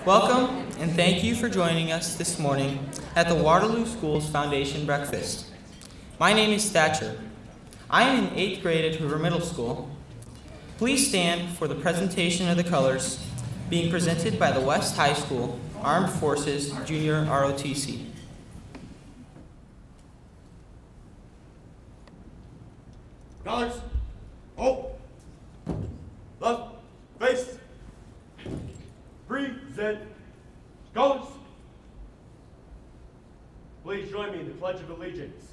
Welcome and thank you for joining us this morning at the Waterloo Schools Foundation Breakfast. My name is Thatcher. I am in 8th grade at Hoover Middle School. Please stand for the presentation of the colors being presented by the West High School Armed Forces Junior ROTC. Colors, oh, left, face, present, colors. Please join me in the Pledge of Allegiance.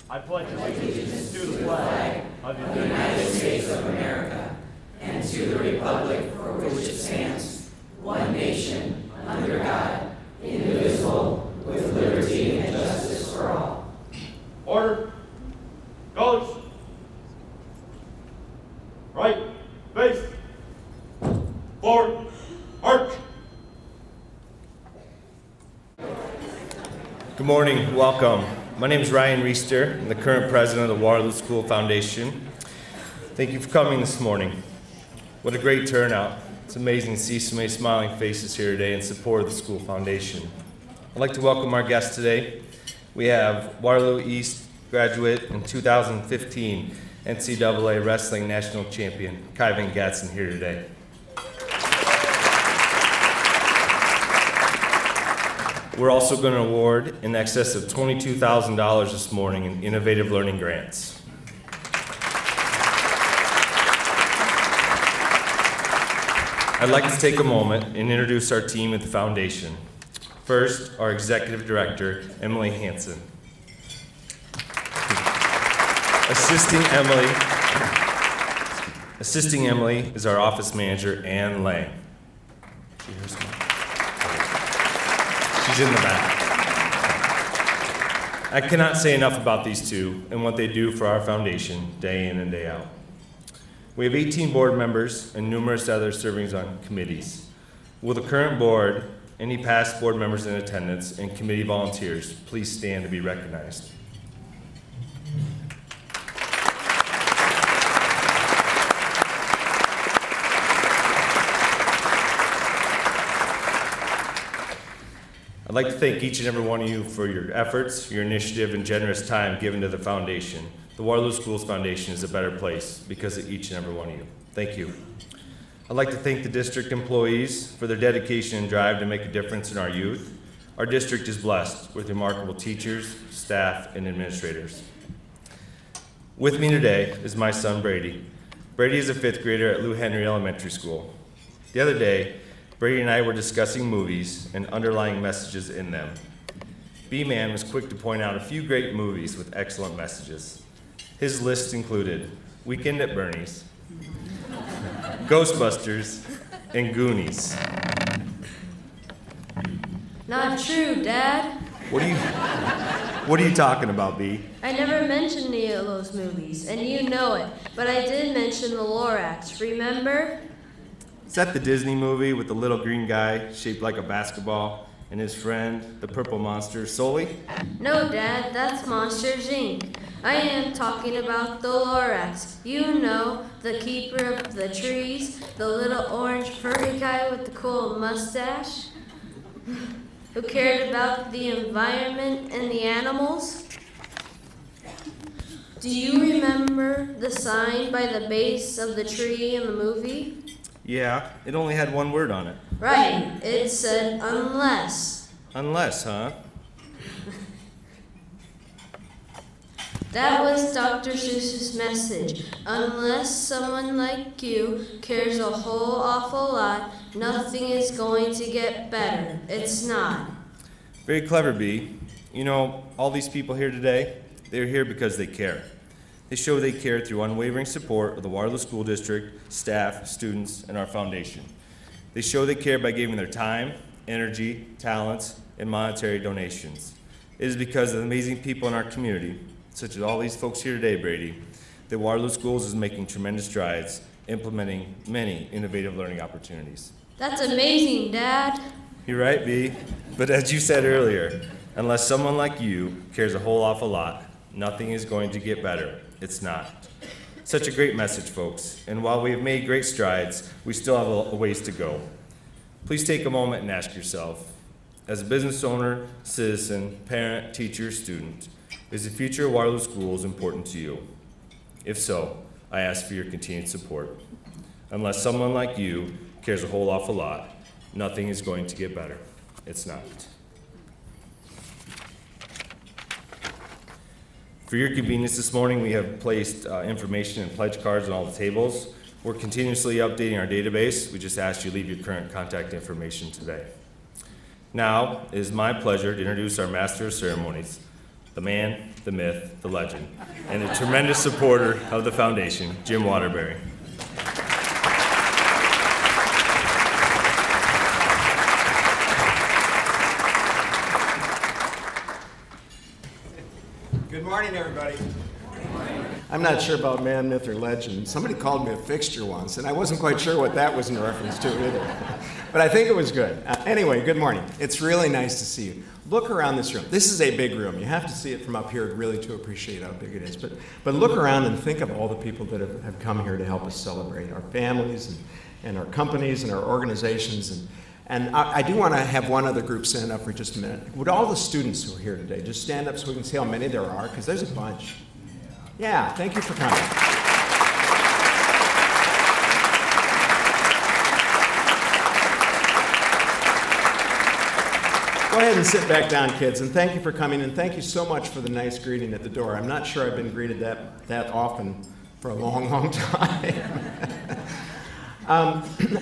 I pledge allegiance to the flag of the United States of America and to the republic for which it stands, one nation, under God, indivisible, with liberty and justice for all. Order, colors. Right, face, forward, march. Good morning, welcome. My name is Ryan Reister. I'm the current president of the Waterloo School Foundation. Thank you for coming this morning. What a great turnout. It's amazing to see so many smiling faces here today in support of the School Foundation. I'd like to welcome our guests today. We have Waterloo East graduate in 2015 NCAA Wrestling National Champion, Kai Van Gatson, here today. We're also going to award in excess of $22,000 this morning in innovative learning grants. I'd like to take a moment and introduce our team at the Foundation. First, our Executive Director, Emily Hansen. Assisting Emily is our office manager, Ann Lang. She's in the back. I cannot say enough about these two and what they do for our foundation day in and day out. We have 18 board members and numerous other servings on committees. Will the current board, any past board members in attendance, and committee volunteers please stand to be recognized. I'd like to thank each and every one of you for your efforts, your initiative, and generous time given to the Foundation. The Waterloo Schools Foundation is a better place because of each and every one of you. Thank you. I'd like to thank the district employees for their dedication and drive to make a difference in our youth. Our district is blessed with remarkable teachers, staff, and administrators. With me today is my son, Brady. Brady is a 5th grader at Lou Henry Elementary School. The other day, Brady and I were discussing movies and underlying messages in them. B-Man was quick to point out a few great movies with excellent messages. His list included Weekend at Bernie's, Ghostbusters, and Goonies. Not true, Dad. What are you talking about, B? I never mentioned any of those movies, and you know it. But I did mention the Lorax, remember? Is that the Disney movie with the little green guy shaped like a basketball and his friend, the purple monster, Sully? No, Dad, that's Monsters, Inc. I am talking about the Lorax. You know, the keeper of the trees, the little orange furry guy with the cool mustache, who cared about the environment and the animals. Do you remember the sign by the base of the tree in the movie? Yeah, it only had one word on it. Right, it said unless. Unless, huh? That was Dr. Seuss's message. Unless someone like you cares a whole awful lot, nothing is going to get better. It's not. Very clever, B. You know, all these people here today, they're here because they care. They show they care through unwavering support of the Waterloo School District, staff, students, and our foundation. They show they care by giving their time, energy, talents, and monetary donations. It is because of the amazing people in our community, such as all these folks here today, Brady, that Waterloo Schools is making tremendous strides, implementing many innovative learning opportunities. That's amazing, Dad. You're right, B. But as you said earlier, unless someone like you cares a whole awful lot, nothing is going to get better. It's not. Such a great message, folks. And while we have made great strides, we still have a ways to go. Please take a moment and ask yourself, as a business owner, citizen, parent, teacher, student, is the future of Waterloo Schools important to you? If so, I ask for your continued support. Unless someone like you cares a whole awful lot, nothing is going to get better. It's not. For your convenience this morning, we have placed information and pledge cards on all the tables. We're continuously updating our database. We just ask you to leave your current contact information today. Now, it is my pleasure to introduce our Master of Ceremonies, the man, the myth, the legend, and a tremendous supporter of the foundation, Jim Waterbury. Good morning, everybody. I'm not sure about man, myth, or legend. Somebody called me a fixture once, and I wasn't quite sure what that was in reference to either. But I think it was good. Anyway, good morning. It's really nice to see you. Look around this room. This is a big room. You have to see it from up here really to appreciate how big it is. But look around and think of all the people that have come here to help us celebrate, our families and our companies and our organizations. And I do want to have one other group stand up for just a minute. Would all the students who are here today just stand up so we can see how many there are? Because there's a bunch. Yeah, thank you for coming. Go ahead and sit back down, kids, and thank you for coming, and thank you so much for the nice greeting at the door. I'm not sure I've been greeted that often for a long, long time.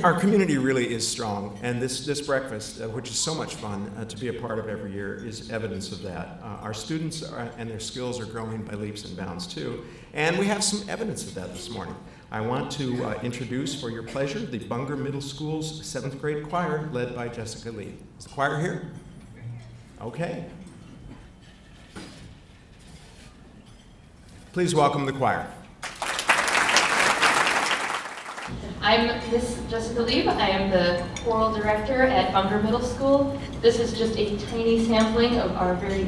Our community really is strong, and this breakfast, which is so much fun to be a part of every year, is evidence of that. Our students and their skills are growing by leaps and bounds, too, and we have some evidence of that this morning. I want to introduce, for your pleasure, the Bunger Middle School's 7th grade choir, led by Jessica Lee. Is the choir here? Okay. Please welcome the choir. I'm Miss Jessica Lieb. I am the choral director at Bunger Middle School. This is just a tiny sampling of our very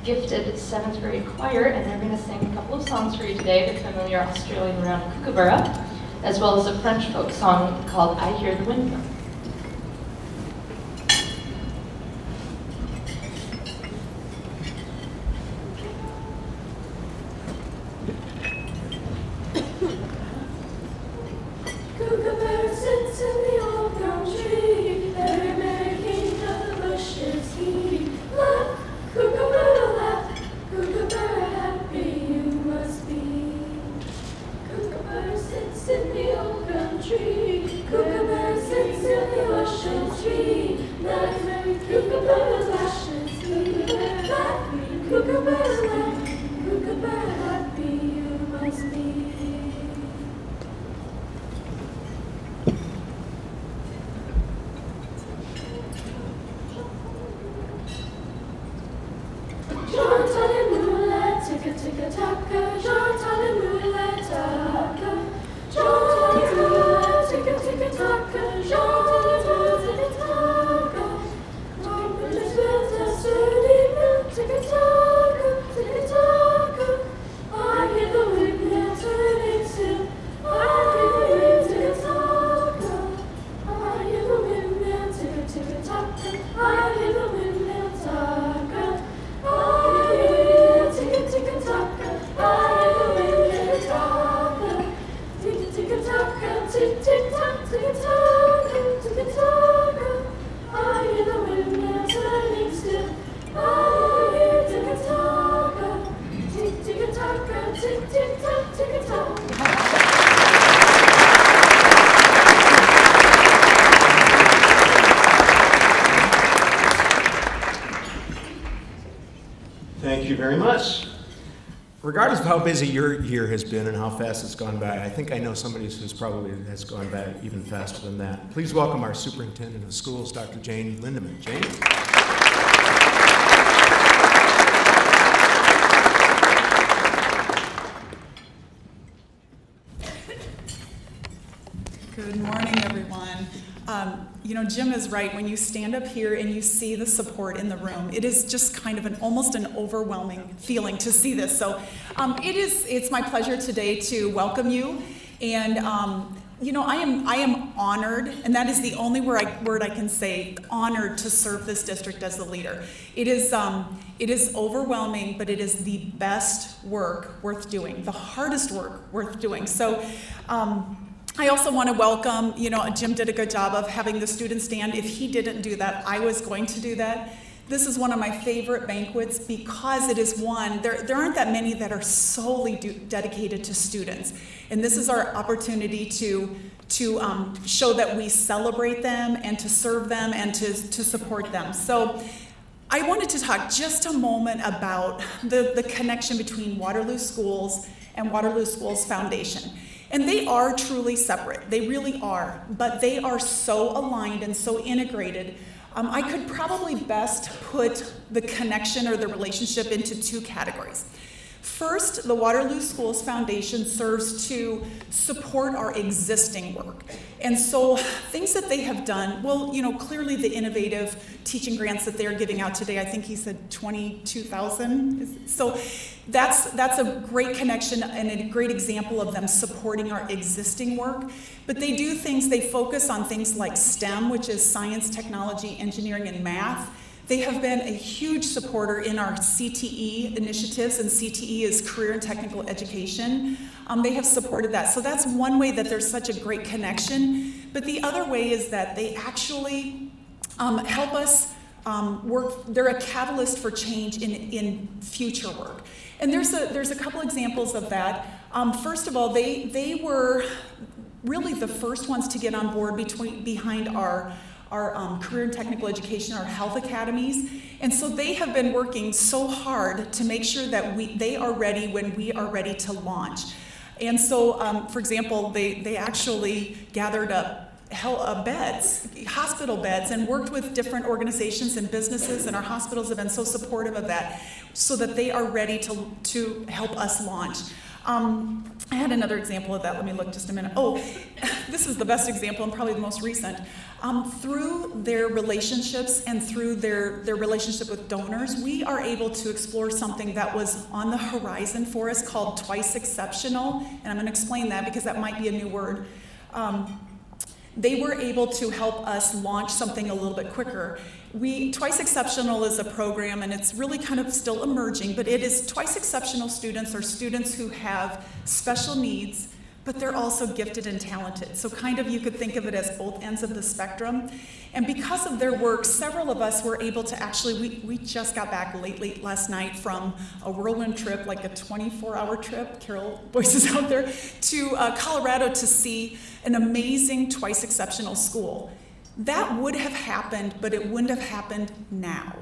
gifted 7th grade choir, and they're going to sing a couple of songs for you today, the familiar Australian round Kookaburra, as well as a French folk song called I Hear the Windmill. Thank you very much. Regardless of how busy your year has been and how fast it's gone by, I think I know somebody who's probably has gone by even faster than that. Please welcome our superintendent of schools, Dr. Jane Lindeman. Jane? Good morning, everyone. You know, Jim is right. When you stand up here and you see the support in the room, it is just kind of almost an overwhelming feeling to see this. So it's my pleasure today to welcome you. And I am honored, and that is the only word I can say, honored to serve this district as the leader. It is overwhelming, but it is the best work worth doing, the hardest work worth doing. So I also want to welcome, Jim did a good job of having the students stand. If he didn't do that, I was going to do that. This is one of my favorite banquets because it is one, there aren't that many that are solely dedicated to students. And this is our opportunity to show that we celebrate them and to serve them and to support them. So I wanted to talk just a moment about the connection between Waterloo Schools and Waterloo Schools Foundation. And they are truly separate, they really are, but they are so aligned and so integrated. I could probably best put the connection or the relationship into two categories. First, the Waterloo Schools Foundation serves to support our existing work. And so things that they have done, well, clearly the innovative teaching grants that they're giving out today, I think he said 22,000. So that's a great connection and a great example of them supporting our existing work. But they do things, they focus on things like STEM, which is science, technology, engineering, and math. They have been a huge supporter in our CTE initiatives, and CTE is Career and Technical Education. They have supported that. So that's one way that there's such a great connection. But the other way is that they actually help us work. They're a catalyst for change in future work. And there's a couple examples of that. First of all, they were really the first ones to get on board behind our career and technical education, our health academies. And so they have been working so hard to make sure that they are ready when we are ready to launch. And so, for example, they actually gathered up beds, hospital beds, and worked with different organizations and businesses, and our hospitals have been so supportive of that so that they are ready to help us launch. I had another example of that. Let me look just a minute. Oh, this is the best example and probably the most recent. Through their relationships and through their relationship with donors, we are able to explore something that was on the horizon for us called Twice Exceptional. And I'm going to explain that because that might be a new word. They were able to help us launch something a little bit quicker. Twice Exceptional is a program, and it's really kind of still emerging, but it is Twice Exceptional students are students who have special needs, but they're also gifted and talented. So kind of you could think of it as both ends of the spectrum. And because of their work, several of us were able to actually, we just got back late last night from a whirlwind trip, like a 24-hour trip, Carol Boyce is out there, to Colorado to see an amazing Twice Exceptional school. That would have happened, but it wouldn't have happened now.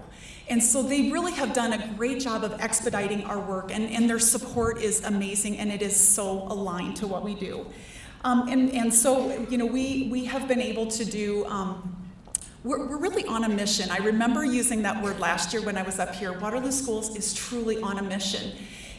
And so they really have done a great job of expediting our work, and their support is amazing, and it is so aligned to what we do. And so, we have been able to do, we're really on a mission. I remember using that word last year when I was up here. Waterloo Schools is truly on a mission.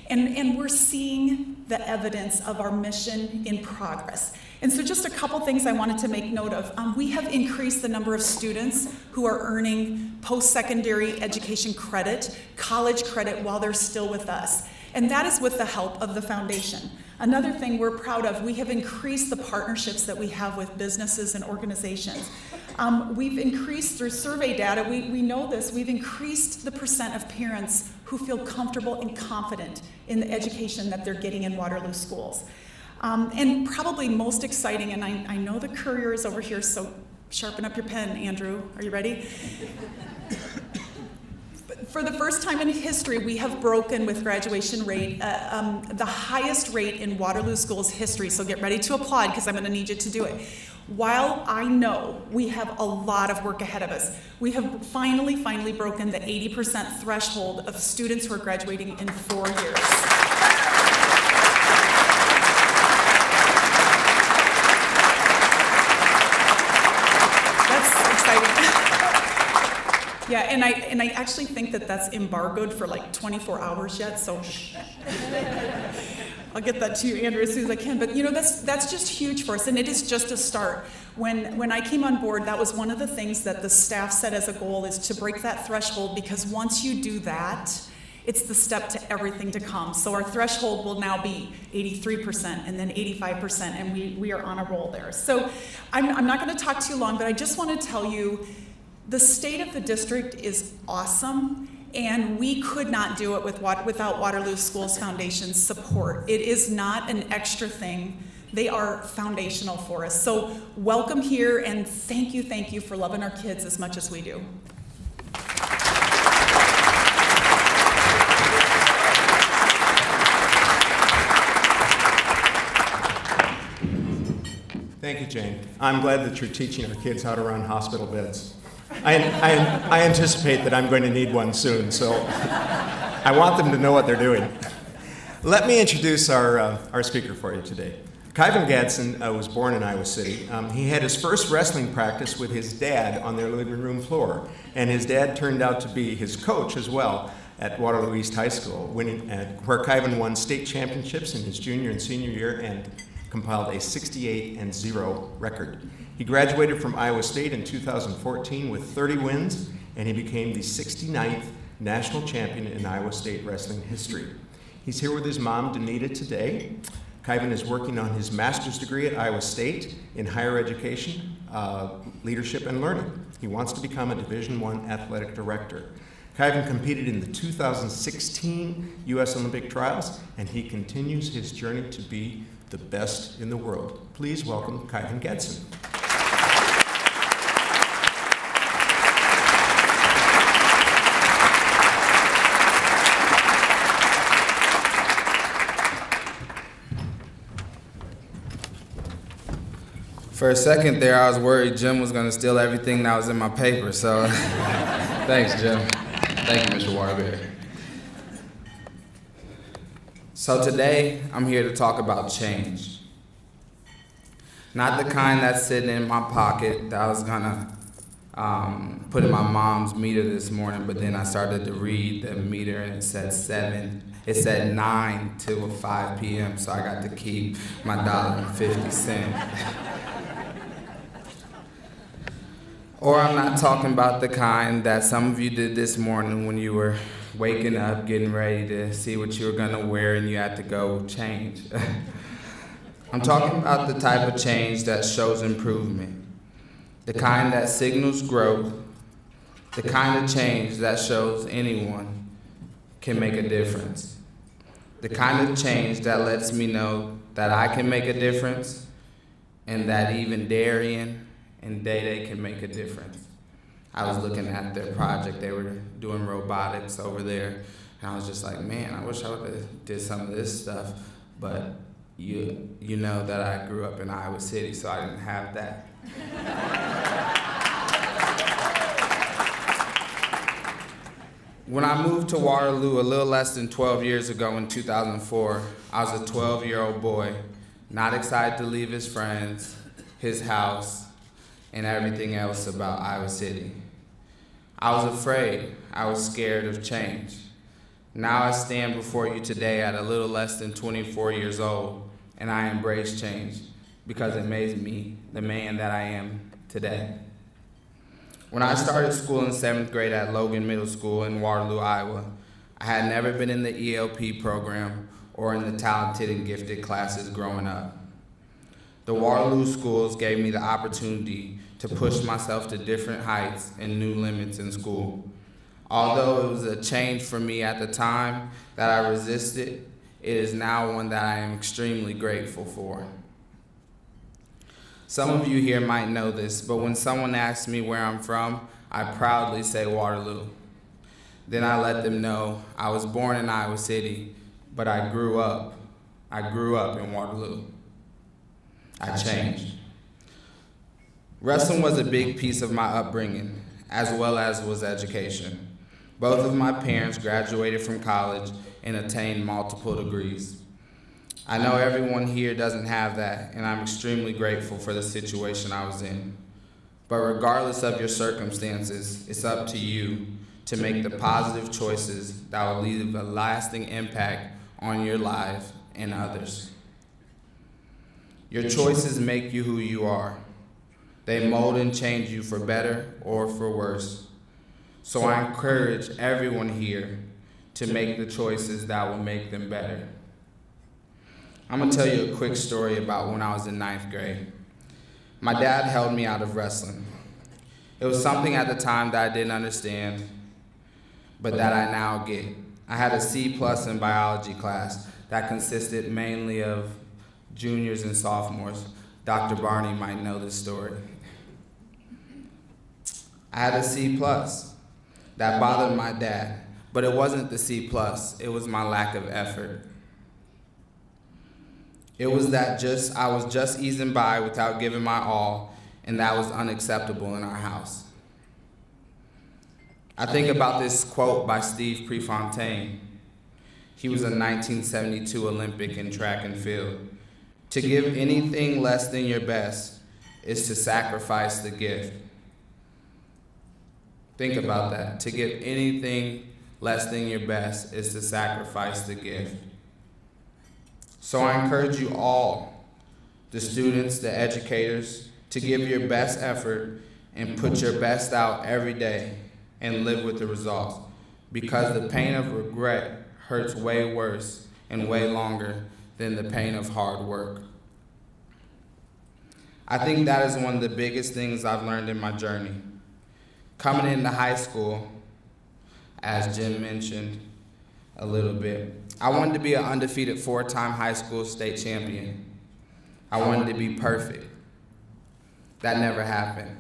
And we're seeing the evidence of our mission in progress. And so just a couple things I wanted to make note of. We have increased the number of students who are earning post-secondary education credit, college credit, while they're still with us. And that is with the help of the foundation. Another thing we're proud of, we have increased the partnerships that we have with businesses and organizations. We've increased through survey data, we know this, we've increased the percent of parents who feel comfortable and confident in the education that they're getting in Waterloo schools. And probably most exciting, and I know the courier is over here, so sharpen up your pen, Andrew. Are you ready? For the first time in history, we have broken with graduation rate, the highest rate in Waterloo Schools history, so get ready to applaud because I'm going to need you to do it. While I know we have a lot of work ahead of us, we have finally broken the 80% threshold of students who are graduating in 4 years. Yeah, and I actually think that that's embargoed for like 24 hours yet, so I'll get that to you, Andrew, as soon as I can. But that's just huge for us, and it is just a start. When I came on board, that was one of the things that the staff set as a goal, is to break that threshold, because once you do that, it's the step to everything to come. So our threshold will now be 83% and then 85%, and we are on a roll there. So I'm not going to talk too long, but I just want to tell you the state of the district is awesome, and we could not do it without Waterloo Schools Foundation's support. It is not an extra thing. They are foundational for us. So welcome here, and thank you for loving our kids as much as we do. Thank you, Jane. I'm glad that you're teaching our kids how to run hospital beds. I anticipate that I'm going to need one soon, so I want them to know what they're doing. Let me introduce our speaker for you today. Kyvan Gadsden was born in Iowa City. He had his first wrestling practice with his dad on their living room floor, and his dad turned out to be his coach as well at Waterloo East High School, where Kyvan won state championships in his junior and senior year and compiled a 68-0 record. He graduated from Iowa State in 2014 with 30 wins, and he became the 69th national champion in Iowa State wrestling history. He's here with his mom, Danita, today. Kyvan is working on his master's degree at Iowa State in higher education, leadership, and learning. He wants to become a Division I athletic director. Kyvan competed in the 2016 U.S. Olympic trials, and he continues his journey to be the best in the world. Please welcome Kyvan Gadsden. For a second there, I was worried Jim was going to steal everything that was in my paper, so thanks, Jim. Thank you, Mr. Waterbury. So today, I'm here to talk about change. Not the kind that's sitting in my pocket that I was going to put in my mom's meter this morning, but then I started to read the meter and it said 9 till 5 p.m., so I got to keep my $1.50. Or I'm not talking about the kind that some of you did this morning when you were waking up, getting ready to see what you were going to wear and you had to go change. I'm talking about the type of change that shows improvement, the kind that signals growth, the kind of change that shows anyone can make a difference, the kind of change that lets me know that I can make a difference and that even Darian and Day can make a difference. I was looking at their project. They were doing robotics over there, and I was just like, man, I wish I would have did some of this stuff, but you know that I grew up in Iowa City, so I didn't have that. When I moved to Waterloo a little less than 12 years ago in 2004, I was a 12-year-old boy, not excited to leave his friends, his house, and everything else about Iowa City. I was afraid. I was scared of change. Now I stand before you today at a little less than 24 years old, and I embrace change because it made me the man that I am today. When I started school in 7th grade at Logan Middle School in Waterloo, Iowa, I had never been in the ELP program or in the talented and gifted classes growing up. The Waterloo schools gave me the opportunity to push myself to different heights and new limits in school. Although it was a change for me at the time that I resisted, it is now one that I am extremely grateful for. Some of you here might know this, but when someone asks me where I'm from, I proudly say Waterloo. Then I let them know I was born in Iowa City, but I grew up in Waterloo. I changed. Wrestling was a big piece of my upbringing, as well as was education. Both of my parents graduated from college and attained multiple degrees. I know everyone here doesn't have that, and I'm extremely grateful for the situation I was in. But regardless of your circumstances, it's up to you to make the positive choices that will leave a lasting impact on your life and others. Your choices make you who you are. They mold and change you for better or for worse. So I encourage everyone here to make the choices that will make them better. I'm gonna tell you a quick story about when I was in 9th grade. My dad held me out of wrestling. It was something at the time that I didn't understand, but that I now get. I had a C+ in biology class that consisted mainly of juniors and sophomores. Dr. Barney might know this story. I had a C+. That bothered my dad, but it wasn't the C+, it was my lack of effort. It was that I was just easing by without giving my all, and that was unacceptable in our house. I think about this quote by Steve Prefontaine. He was a 1972 Olympic in track and field. To give anything less than your best is to sacrifice the gift. Think about that. To give anything less than your best is to sacrifice the gift. So I encourage you all, the students, the educators, to give your best effort and put your best out every day and live with the results, because the pain of regret hurts way worse and way longer than the pain of hard work. I think that is one of the biggest things I've learned in my journey. Coming into high school, as Jim mentioned a little bit, I wanted to be an undefeated 4-time high school state champion. I wanted to be perfect. That never happened.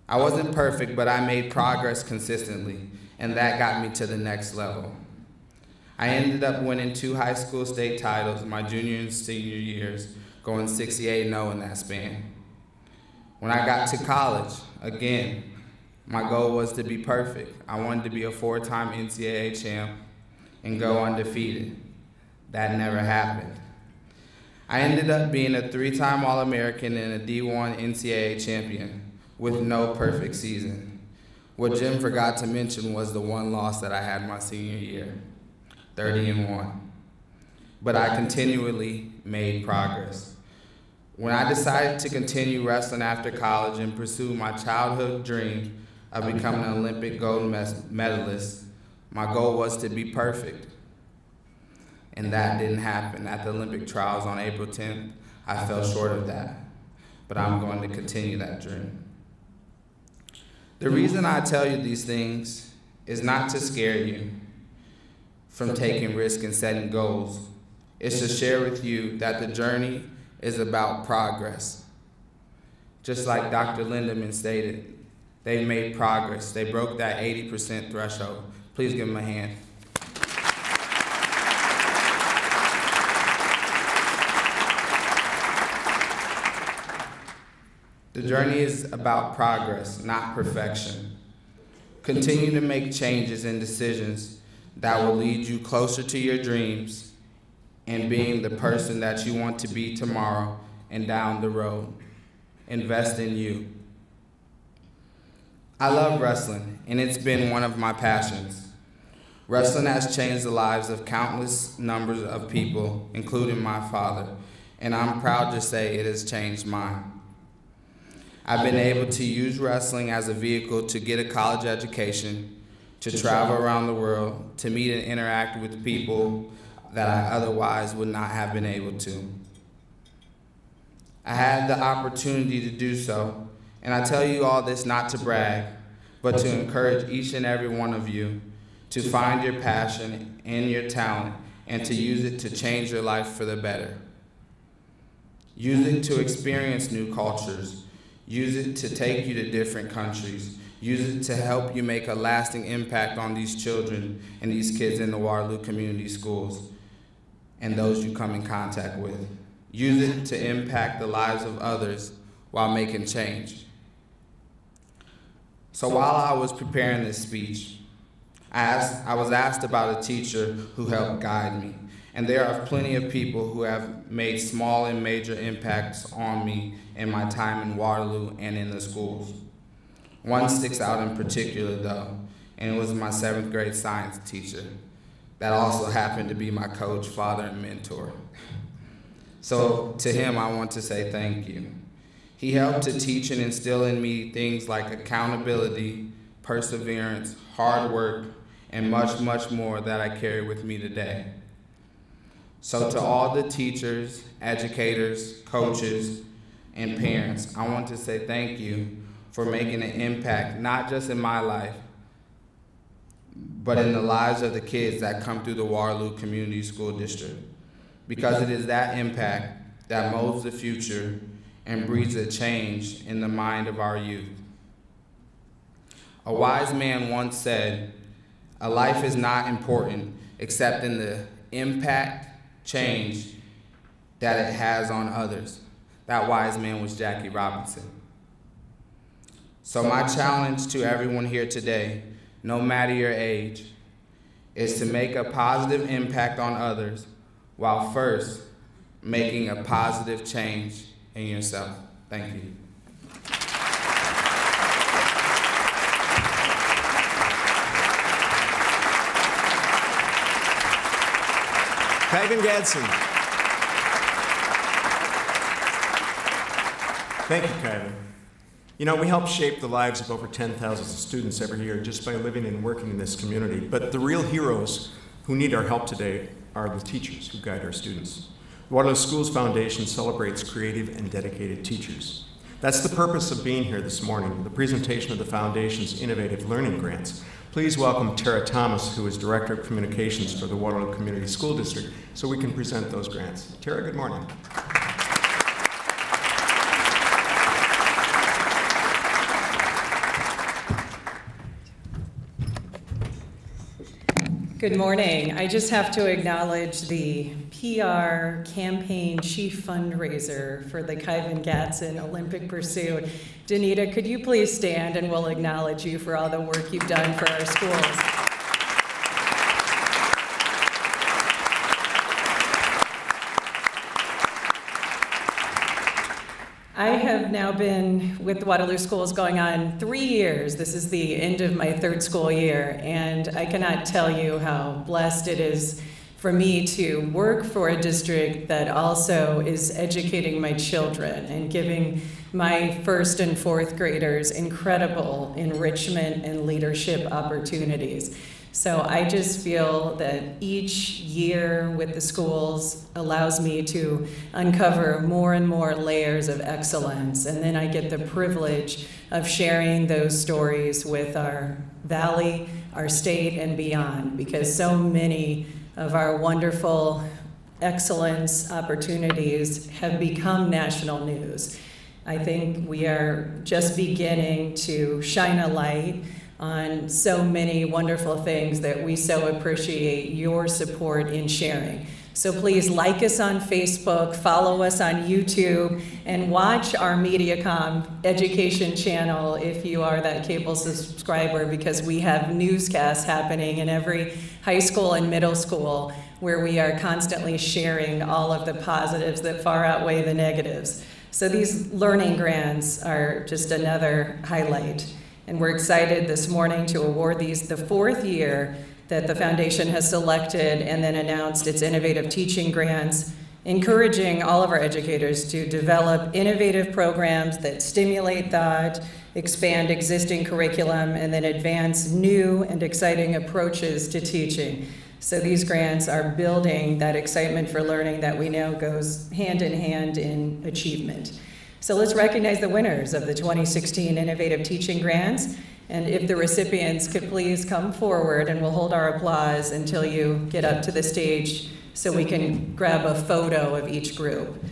I wasn't perfect, but I made progress consistently, and that got me to the next level. I ended up winning 2 high school state titles my junior and senior years, going 68-0 in that span. When I got to college, again, my goal was to be perfect. I wanted to be a 4-time NCAA champ and go undefeated. That never happened. I ended up being a 3-time All-American and a D1 NCAA champion with no perfect season. What Jim forgot to mention was the one loss that I had my senior year, 30-1. But I continually made progress. When I decided to continue wrestling after college and pursue my childhood dream of becoming an Olympic gold medalist, my goal was to be perfect. And that didn't happen. At the Olympic trials on April 10th, I fell short of that. But I'm going to continue that dream. The reason I tell you these things is not to scare you from taking risks and setting goals. It's to share with you that the journey is about progress. Just like Dr. Lindemann stated, they made progress. They broke that 80% threshold. Please give them a hand. The journey is about progress, not perfection. Continue to make changes and decisions that will lead you closer to your dreams and being the person that you want to be tomorrow and down the road. Invest in you. I love wrestling, and it's been one of my passions. Wrestling has changed the lives of countless numbers of people, including my father, and I'm proud to say it has changed mine. I've been able to use wrestling as a vehicle to get a college education, to travel around the world, to meet and interact with people that I otherwise would not have been able to. I had the opportunity to do so, and I tell you all this not to brag, but to encourage each and every one of you to find your passion and your talent and to use it to change your life for the better. Use it to experience new cultures. Use it to take you to different countries. Use it to help you make a lasting impact on these children and these kids in the Waterloo community schools and those you come in contact with. Use it to impact the lives of others while making change. So while I was preparing this speech, I was asked about a teacher who helped guide me. And there are plenty of people who have made small and major impacts on me in my time in Waterloo and in the schools. One sticks out in particular though, and it was my 7th grade science teacher. That also happened to be my coach, father, and mentor. So to him, I want to say thank you. He helped to teach and instill in me things like accountability, perseverance, hard work, and much, much more that I carry with me today. So to all the teachers, educators, coaches, and parents, I want to say thank you for making an impact, not just in my life, but in the lives of the kids that come through the Waterloo Community School District. Because it is that impact that molds the future and breeds a change in the mind of our youth. A wise man once said, "A life is not important except in the impact, change that it has on others." That wise man was Jackie Robinson. So my challenge to everyone here today, no matter your age, is to make a positive impact on others while first making a positive change in yourself. Thank you. Kyvan Gadsden. Thank you, Kyvan. You know, we help shape the lives of over 10,000 students every year just by living and working in this community. But the real heroes who need our help today are the teachers who guide our students. The Waterloo Schools Foundation celebrates creative and dedicated teachers. That's the purpose of being here this morning, the presentation of the Foundation's Innovative Learning Grants. Please welcome Tara Thomas, who is Director of Communications for the Waterloo Community School District, so we can present those grants. Tara, good morning. Good morning. I just have to acknowledge the PR campaign chief fundraiser for the Kyvan Gadsden Olympic Pursuit. Danita, could you please stand and we'll acknowledge you for all the work you've done for our schools. I have now been with the Waterloo Schools going on 3 years. This is the end of my third school year, and I cannot tell you how blessed it is for me to work for a district that also is educating my children and giving my first and fourth graders incredible enrichment and leadership opportunities. So I just feel that each year with the schools allows me to uncover more and more layers of excellence, and then I get the privilege of sharing those stories with our valley, our state, and beyond, because so many of our wonderful excellence opportunities have become national news. I think we are just beginning to shine a light on so many wonderful things that we so appreciate your support in sharing. So please like us on Facebook, follow us on YouTube, and watch our Mediacom education channel if you are that cable subscriber, because we have newscasts happening in every high school and middle school where we are constantly sharing all of the positives that far outweigh the negatives. So these learning grants are just another highlight. And we're excited this morning to award these the fourth year that the foundation has selected and then announced its innovative teaching grants, encouraging all of our educators to develop innovative programs that stimulate thought, expand existing curriculum, and then advance new and exciting approaches to teaching. So these grants are building that excitement for learning that we know goes hand in hand in achievement. So let's recognize the winners of the 2016 Innovative Teaching Grants. And if the recipients could please come forward, and we'll hold our applause until you get up to the stage so we can grab a photo of each group.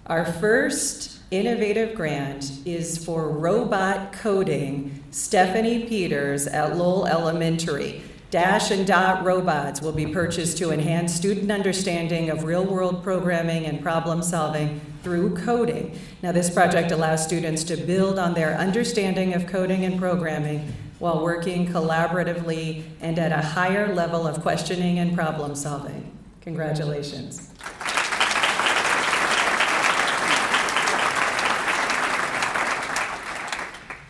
Our first innovative grant is for robot coding, Stephanie Peters at Lowell Elementary. Dash and Dot robots will be purchased to enhance student understanding of real-world programming and problem solving through coding. Now, this project allows students to build on their understanding of coding and programming while working collaboratively and at a higher level of questioning and problem solving. Congratulations.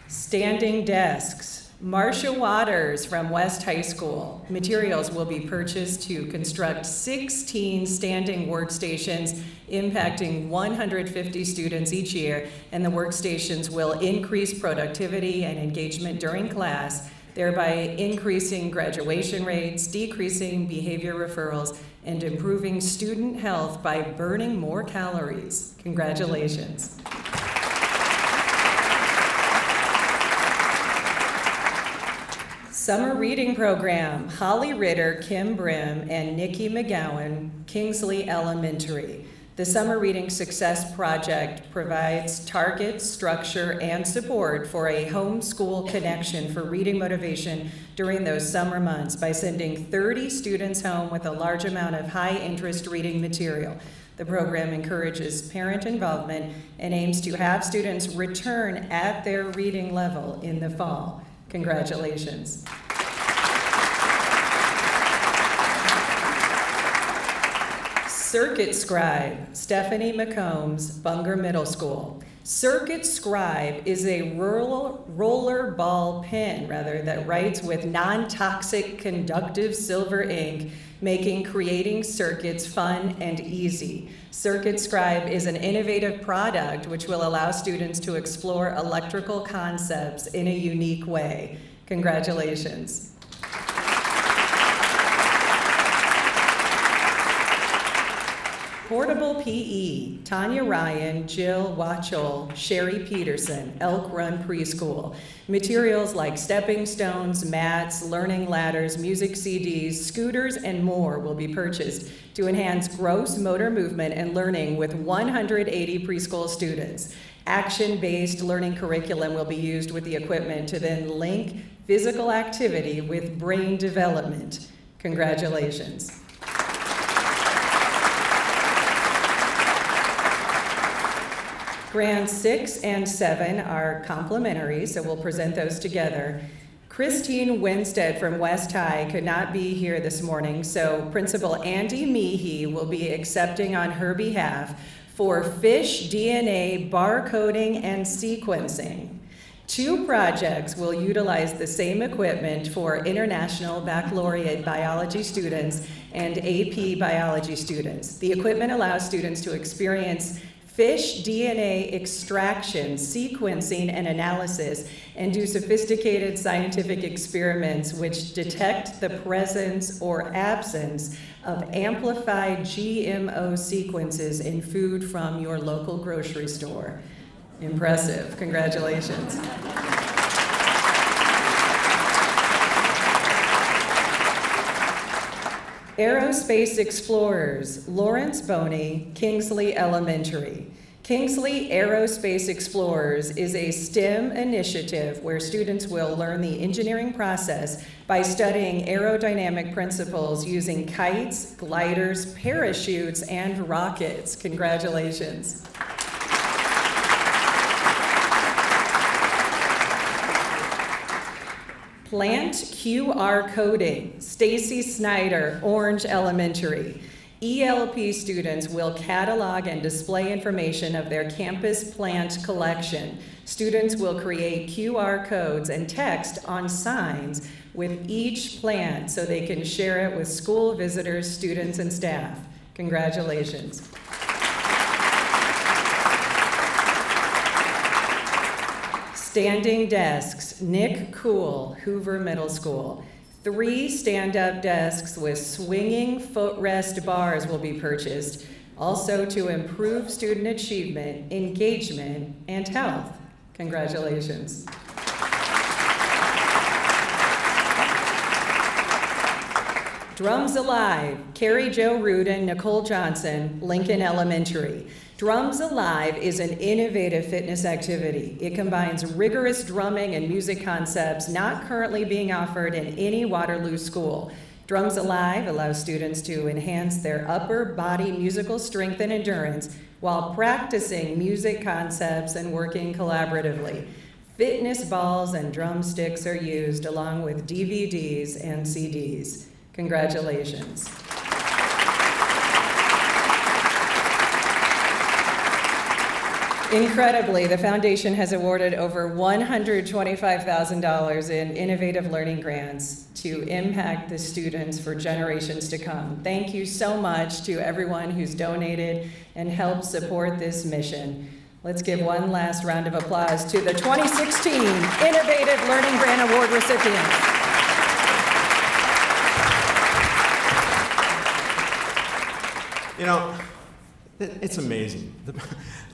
Standing desks. Marcia Waters from West High School. Materials will be purchased to construct 16 standing workstations impacting 150 students each year, and the workstations will increase productivity and engagement during class thereby increasing graduation rates, decreasing behavior referrals, and improving student health by burning more calories. Congratulations. Summer Reading Program, Holly Ritter, Kim Brim, and Nikki McGowan, Kingsley Elementary. The Summer Reading Success Project provides targets, structure, and support for a homeschool connection for reading motivation during those summer months by sending 30 students home with a large amount of high-interest reading material. The program encourages parent involvement and aims to have students return at their reading level in the fall. Congratulations. Circuit Scribe, Stephanie McCombs, Bunger Middle School. Circuit Scribe is a roller ball pen, that writes with non-toxic conductive silver ink, making creating circuits fun and easy. Circuit Scribe is an innovative product which will allow students to explore electrical concepts in a unique way. Congratulations. Portable PE, Tanya Ryan, Jill Watchell, Sherry Peterson, Elk Run Preschool. Materials like stepping stones, mats, learning ladders, music CDs, scooters, and more will be purchased to enhance gross motor movement and learning with 180 preschool students. Action-based learning curriculum will be used with the equipment to then link physical activity with brain development. Congratulations. Grades 6 and 7 are complimentary, so we'll present those together. Christine Winstead from West High could not be here this morning, so Principal Andy Meehee will be accepting on her behalf for fish DNA barcoding and sequencing. 2 projects will utilize the same equipment for International Baccalaureate Biology students and AP Biology students. The equipment allows students to experience fish DNA extraction, sequencing, and analysis, and do sophisticated scientific experiments which detect the presence or absence of amplified GMO sequences in food from your local grocery store. Impressive. Congratulations. Aerospace Explorers, Lawrence Boney, Kingsley Elementary. Kingsley Aerospace Explorers is a STEM initiative where students will learn the engineering process by studying aerodynamic principles using kites, gliders, parachutes, and rockets. Congratulations. Plant QR coding, Stacy Snyder, Orange Elementary. ELP students will catalog and display information of their campus plant collection. Students will create QR codes and text on signs with each plant so they can share it with school visitors, students, and staff. Congratulations. Standing desks, Nick Cool, Hoover Middle School. 3 stand-up desks with swinging footrest bars will be purchased, also to improve student achievement, engagement, and health. Congratulations. Drums Alive, Carrie Jo Rudin, Nicole Johnson, Lincoln Elementary. Drums Alive is an innovative fitness activity. It combines rigorous drumming and music concepts not currently being offered in any Waterloo school. Drums Alive allows students to enhance their upper body musical strength and endurance while practicing music concepts and working collaboratively. Fitness balls and drumsticks are used along with DVDs and CDs. Congratulations. Incredibly, the foundation has awarded over $125,000 in innovative learning grants to impact the students for generations to come. Thank you so much to everyone who's donated and helped support this mission. Let's give one last round of applause to the 2016 Innovative Learning Grant Award recipients. You know, it's amazing.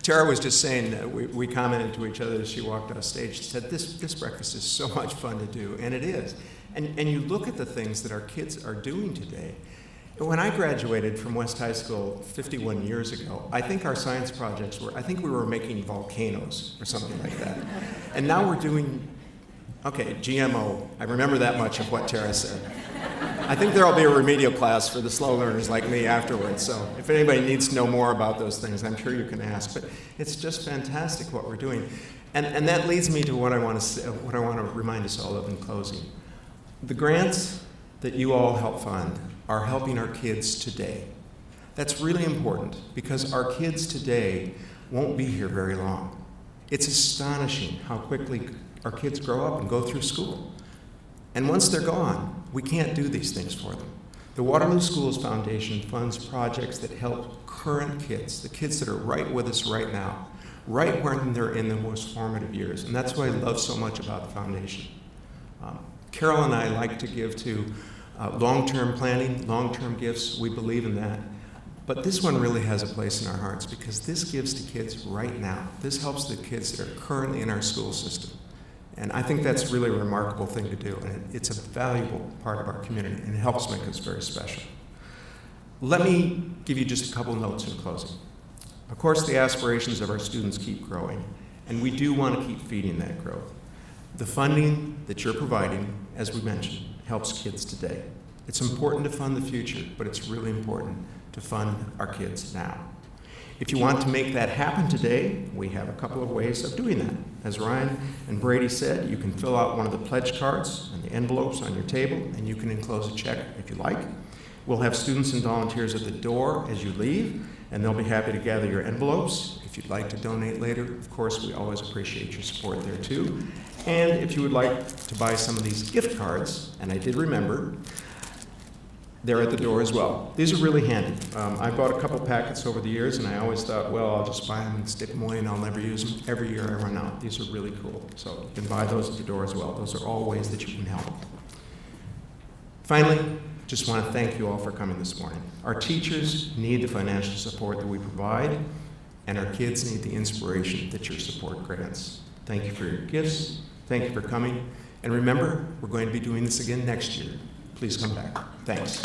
Tara was just saying, we commented to each other as she walked off stage. She said, this breakfast is so much fun to do, and it is. And you look at the things that our kids are doing today. When I graduated from West High School 51 years ago, I think our science projects I think we were making volcanoes or something like that. And now we're doing, okay, GMO. I remember that much of what Tara said. I think there'll be a remedial class for the slow learners like me afterwards, so if anybody needs to know more about those things, I'm sure you can ask. But it's just fantastic what we're doing. And that leads me to what I want to remind us all of in closing. The grants that you all help fund are helping our kids today. That's really important because our kids today won't be here very long. It's astonishing how quickly our kids grow up and go through school. And once they're gone, we can't do these things for them. The Waterloo Schools Foundation funds projects that help current kids, the kids that are right with us right now, right when they're in the most formative years. And that's what I love so much about the foundation. Carol and I like to give to long-term planning, long-term gifts. We believe in that. But this one really has a place in our hearts because this gives to kids right now. This helps the kids that are currently in our school system. And I think that's really a remarkable thing to do. And it's a valuable part of our community, and it helps make us very special. Let me give you just a couple notes in closing. Of course, the aspirations of our students keep growing, and we do want to keep feeding that growth. The funding that you're providing, as we mentioned, helps kids today. It's important to fund the future, but it's really important to fund our kids now. If you want to make that happen today, we have a couple of ways of doing that. As Ryan and Brady said, you can fill out one of the pledge cards and the envelopes on your table, and you can enclose a check if you like. We'll have students and volunteers at the door as you leave, and they'll be happy to gather your envelopes. If you'd like to donate later, of course, we always appreciate your support there too. And if you would like to buy some of these gift cards, and I did remember, they're at the door as well. These are really handy. I bought a couple packets over the years, and I always thought, well, I'll just buy them and stick them away, and I'll never use them. Every year I run out. These are really cool. So you can buy those at the door as well. Those are all ways that you can help. Finally, just want to thank you all for coming this morning. Our teachers need the financial support that we provide, and our kids need the inspiration that your support grants. Thank you for your gifts. Thank you for coming. And remember, we're going to be doing this again next year. Please come back. Thanks.